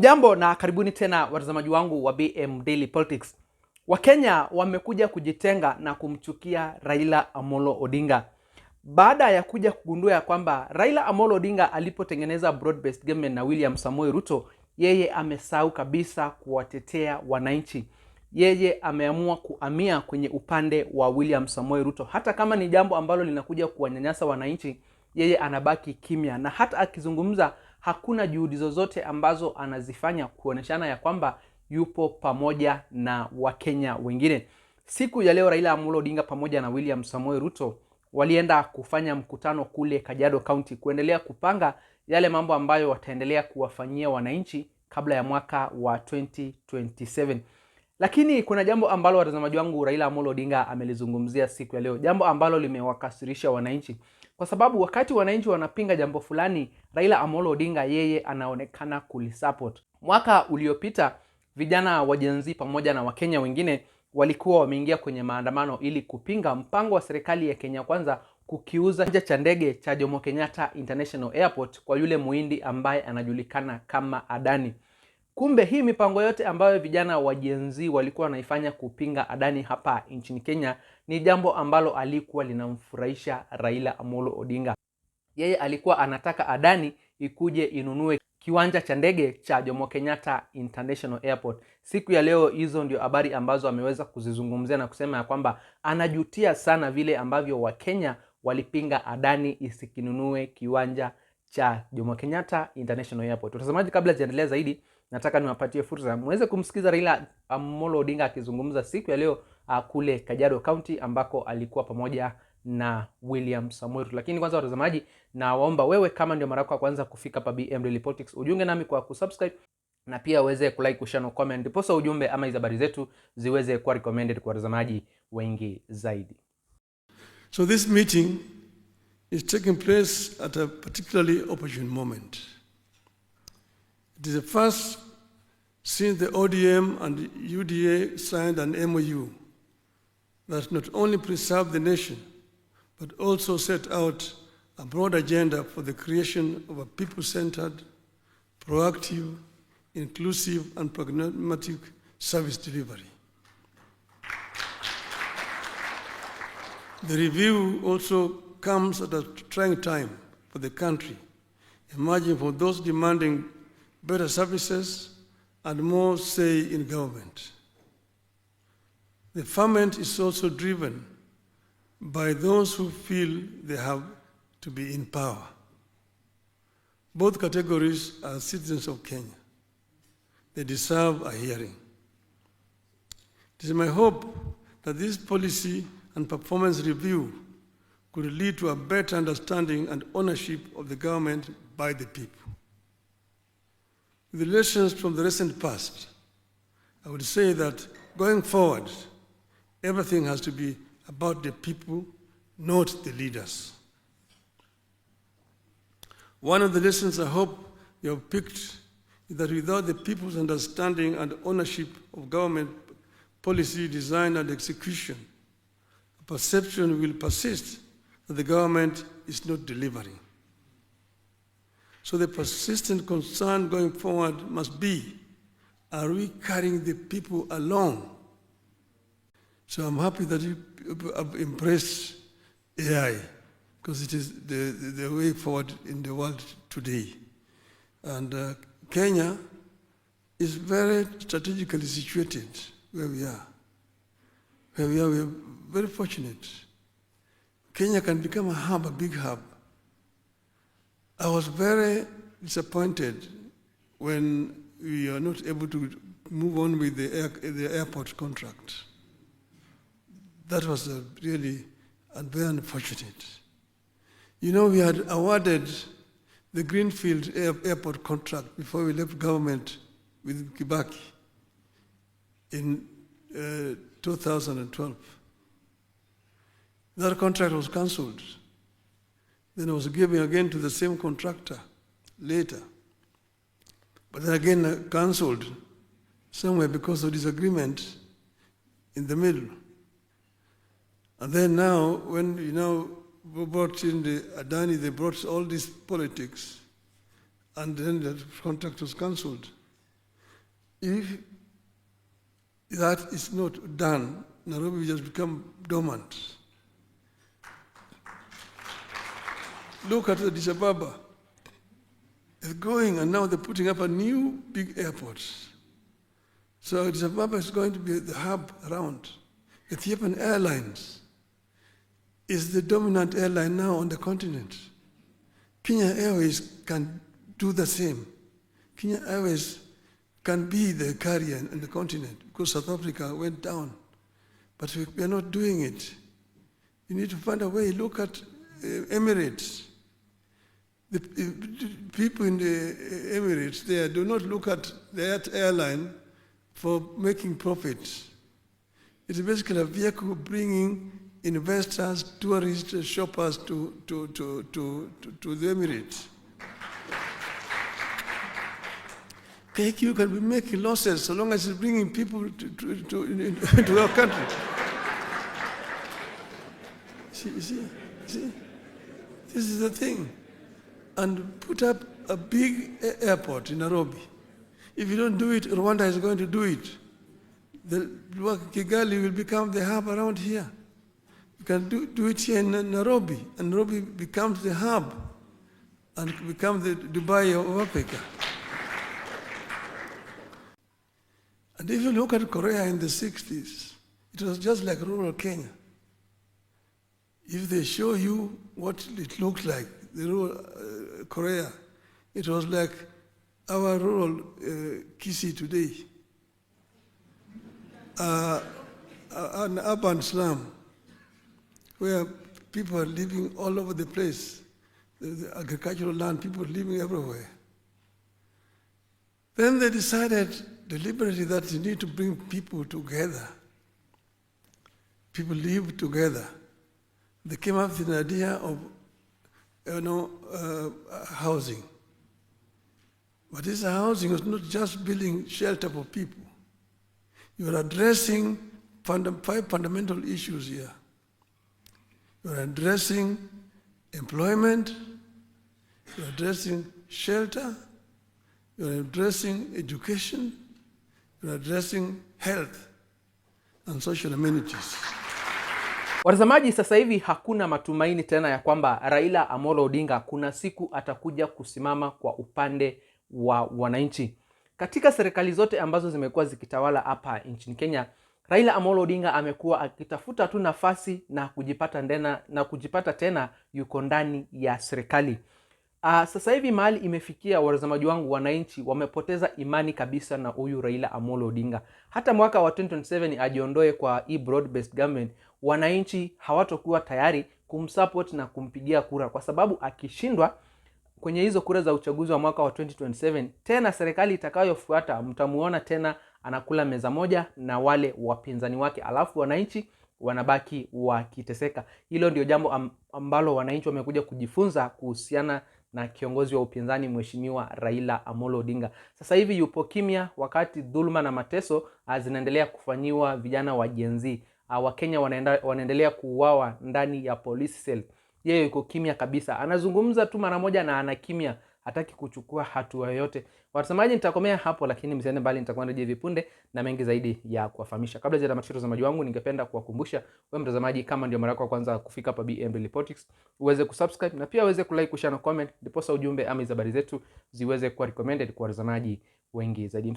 Hamjambo na karibuni tena watazamaji wangu wa BM Daily Politics. Wakenya wamekuja kujitenga na kumchukia Raila Amolo Odinga. Baada ya kuja kugundua ya kwamba Raila Amolo Odinga alipotengeneza broad-based government na William Samoei Ruto, yeye amesahau kabisa kuwatetea wananchi. Yeye ameamua kuhamia kwenye upande wa William Samoei Ruto. Hata kama ni jambo ambalo linakuja kuwanyanyasa wananchi, yeye anabaki kimya, na hata akizungumza hakuna juhudi zozote ambazo anazifanya kuoneshana ya kwamba yupo pamoja na Wakenya wengine. Siku ya leo Raila Amolo Odinga pamoja na William Samoei Ruto walienda kufanya mkutano kule Kajiado County kuendelea kupanga yale mambo ambayo wataendelea kuwafanyia wananchi kabla ya mwaka wa 2027. Lakini kuna jambo ambalo watazamaji wangu Raila Amolo Odinga amelizungumzia siku ya leo, jambo ambalo limewakasirisha wananchi. Kwa sababu wakati wananchi wanapinga jambo fulani, Raila Amolo Odinga yeye anaonekana kulisupport. Mwaka uliopita vijana wa Gen Z pamoja na Wakenya wengine walikuwa wameingia kwenye maandamano ili kupinga mpango wa serikali ya Kenya Kwanza kukiuza kiwanja cha ndege cha Jomo Kenyatta International Airport kwa yule muhindi ambaye anajulikana kama Adani. Kumbe hii mipango yote ambayo vijana wa Gen Z walikuwa wanaifanya kupinga Adani hapa nchini Kenya ni jambo ambalo alikuwa linamfurahisha Raila Amolo Odinga. Yeye alikuwa anataka Adani ikuje inunue kiwanja cha ndege cha Jomo Kenyatta International Airport. Siku ya leo hizo ndio habari ambazo ameweza kuzizungumzia na kusema ya kwamba anajutia sana vile ambavyo Wakenya walipinga Adani isikinunue kiwanja cha Jomo Kenyatta International Airport. Watazamaji, kabla sijaendelea zaidi, nataka niwapatie fursa muweze kumsikiza Raila Amolo Odinga akizungumza siku ya leo kule Kajiado County ambako alikuwa pamoja na William Samoei Ruto. Lakini kwanza watazamaji, na waomba wewe kama ndio mara yako ya kwanza kufika hapa BM Daily Politics, ujiunge nami kwa kusubscribe na pia uweze kulike, kushare na comment, ndipo ujumbe ama hizo habari zetu ziweze kuwa recommended kwa watazamaji wengi zaidi. So this meeting is taking place at a particularly opportune moment. It is the first since the ODM and UDA signed an MOU that not only preserve the nation, but also set out a broad agenda for the creation of a people-centered, proactive, inclusive, and pragmatic service delivery. The review also comes at a trying time for the country, emerging from those demanding better services and more say in government. The ferment is also driven by those who feel they have to be in power. Both categories are citizens of Kenya. They deserve a hearing. It is my hope that this policy and performance review could lead to a better understanding and ownership of the government by the people. With the lessons from the recent past, I would say that going forward, everything has to be about the people, not the leaders. One of the lessons I hope you have picked is that without the people's understanding and ownership of government policy design and execution, a perception will persist that the government is not delivering. So the persistent concern going forward must be, are we carrying the people along? So I'm happy that you have embraced AI, because it is the way forward in the world today. And Kenya is very strategically situated where we are. We are very fortunate. Kenya can become a hub, a big hub. I was very disappointed when we are not able to move on with the airport contract. That was really very unfortunate. You know, we had awarded the Greenfield airport contract before we left government with Kibaki in 2012. That contract was cancelled. Then I was given again to the same contractor later. But then again cancelled somewhere because of disagreement in the middle. And then now, when we brought in the Adani, they brought all these politics, and then the contract was cancelled. If that is not done, Nairobi will just become dormant. Look at Addis Ababa. It's going, and now they're putting up a new big airport. So Addis Ababa is going to be the hub around. Ethiopian Airlines is the dominant airline now on the continent. Kenya Airways can do the same. Kenya Airways can be the carrier in the continent because South Africa went down. But we are not doing it. You need to find a way. Look at Emirates. The people in the Emirates there do not look at that airline for making profits. It's basically a vehicle bringing investors, tourists, shoppers to the Emirates. KQ can be making losses so long as it's bringing people to our country. See, this is the thing. And put up a big airport in Nairobi. If you don't do it, Rwanda is going to do it. Kigali will become the hub around here. You can do it here in Nairobi, and Nairobi becomes the hub and become the Dubai of Africa. And if you look at Korea in the 60s, it was just like rural Kenya. If they show you what it looked like, the rural Korea, it was like our rural Kisii today. An urban slum where people are living all over the place, the agricultural land, people living everywhere. Then they decided deliberately that you need to bring people together. People live together. They came up with an idea of housing. But this housing is not just building shelter for people. You are addressing 5 fundamental issues here. You are addressing employment, you are addressing shelter, you are addressing education, you are addressing health and social amenities. Watazamaji, sasa hivi hakuna matumaini tena ya kwamba Raila Amolo Odinga kuna siku atakuja kusimama kwa upande wa wananchi. Katika serikali zote ambazo zimekuwa zikitawala hapa nchini Kenya, Raila Amolo Odinga amekuwa akitafuta tu nafasi na kujipata tena yuko ndani ya serikali. Sasa hivi mahali imefikia, watazamaji wangu, wananchi wamepoteza imani kabisa na huyu Raila Amolo Odinga. Hata mwaka wa 2027 ajiondoe kwa broad based government, wananchi hawatakuwa tayari kumsupport na kumpigia kura, kwa sababu akishindwa kwenye hizo kura za uchaguzi wa mwaka wa 2027, tena serikali itakayofuata mtamuona tena anakula meza moja na wale wapinzani wake, alafu wananchi wanabaki wakiteseka. Hilo ndio jambo ambalo wananchi wamekuja kujifunza kuhusiana na kiongozi wa upinzani Mheshimiwa Raila Amolo Odinga. Sasa hivi yupo kimya wakati dhuluma na mateso zinaendelea kufanyiwa vijana wa Gen Z. Wakenya wanaendelea kuuawa ndani ya police cell. Yeye yuko kimya kabisa. Anazungumza tu mara moja na anakimya, hataki kuchukua hatua yoyote. Watazamaji, nitakomea hapo, lakini msiende mbali, nitakuwa narejea hivi punde na mengi zaidi ya kuwafahamisha. Kabla ya kutamatisha watazamaji wangu, ningependa kuwakumbusha wewe mtazamaji, kama ndio mara yako ya kwanza kufika hapa BM Daily Politics, uweze kusubscribe na pia uweze kulike, kushare na comment, ndipo ujumbe ama habari zetu ziweze kuwa recommended kwa watazamaji wengi zaidi.